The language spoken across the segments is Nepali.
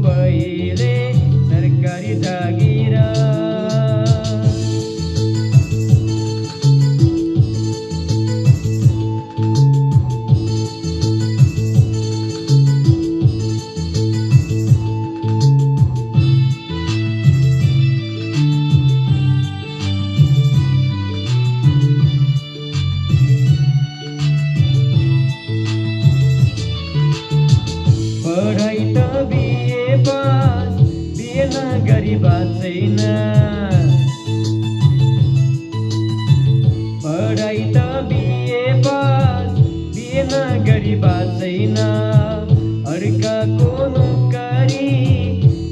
पहिले सरकारी जागिर। पढाइ त बिए पास, बिए नगरी बाँच्दैन। पढाइ त बिए पास, बिए नगरी बाँच्दैन। अर्काको नोकरी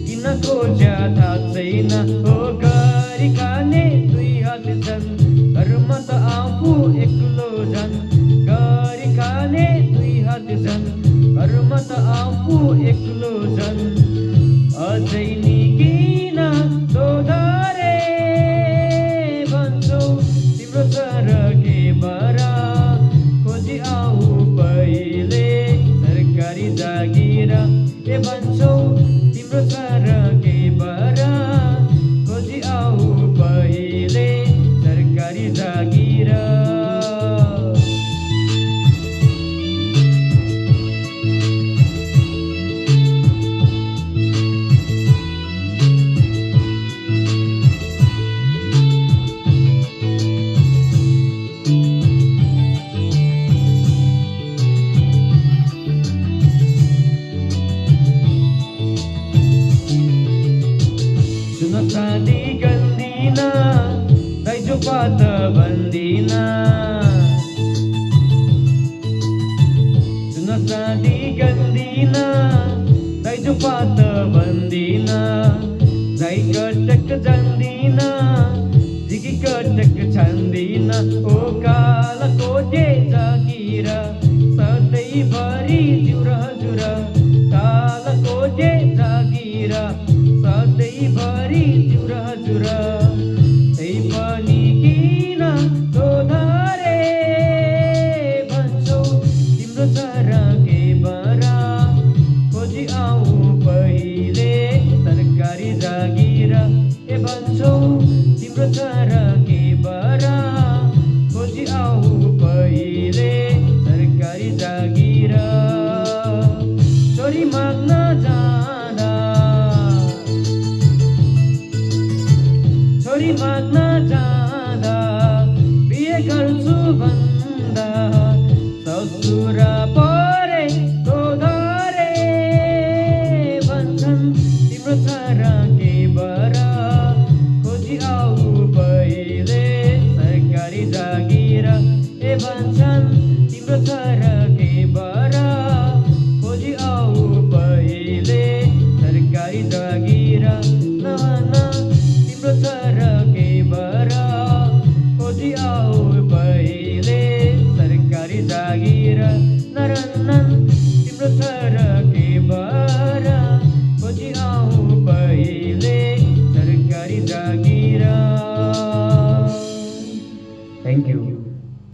किन खोज्या थाहा छैन। हो गरी खाने दुई हात छन्, घरमा त आफू एक्लो झन्। गरी खाने दुई हात छन्, घरमा त आफू एक्लो झन्। अझै नि किन दोधारे भन्छौ, तिम्रो सर के बरा खोजी आऊ पहिले सरकारी जागिर। ए भन्छौ तिम्रो सर के बरा खोजी आऊ पहिले सरकारी जागिर। शादी गर्दिन, दाइजो पात भन्दिन। सुन शादी गर्दिन, दाइजो पात भन्दिन। जाई कटक जान्दिन, जिगी कटक छान्दिन। ओ काला कोटे जागिर, सधैँभरि जुर हजुर। काला कोटे जागिर, सधैँभरि जुर हजुर। त्यही पनि किन दोधारे भन्छौ, तिम्रो सर के बरा खोजी आऊ पहिले सरकारी जागिर। ए भन्छौ तिम्रो सर के बरा खोजी आऊ पहिले सरकारी जागिर। छोरी माग्न जाँदा, छोरी माग्न जाँदा, बिहे गर्छु भन्दा ससुर परे दोधारे भन्छन्। तिम्रो सर के बरा खोजी आऊ पहिले सरकारी जागिर। ए भन्छन् तिम्रो सर के बरा खोजी आऊ पहिले सरकारी जागिर। नभन तिम्रो सर के बरा खोजी आऊ पहिले सरकारी जागिर। नरनन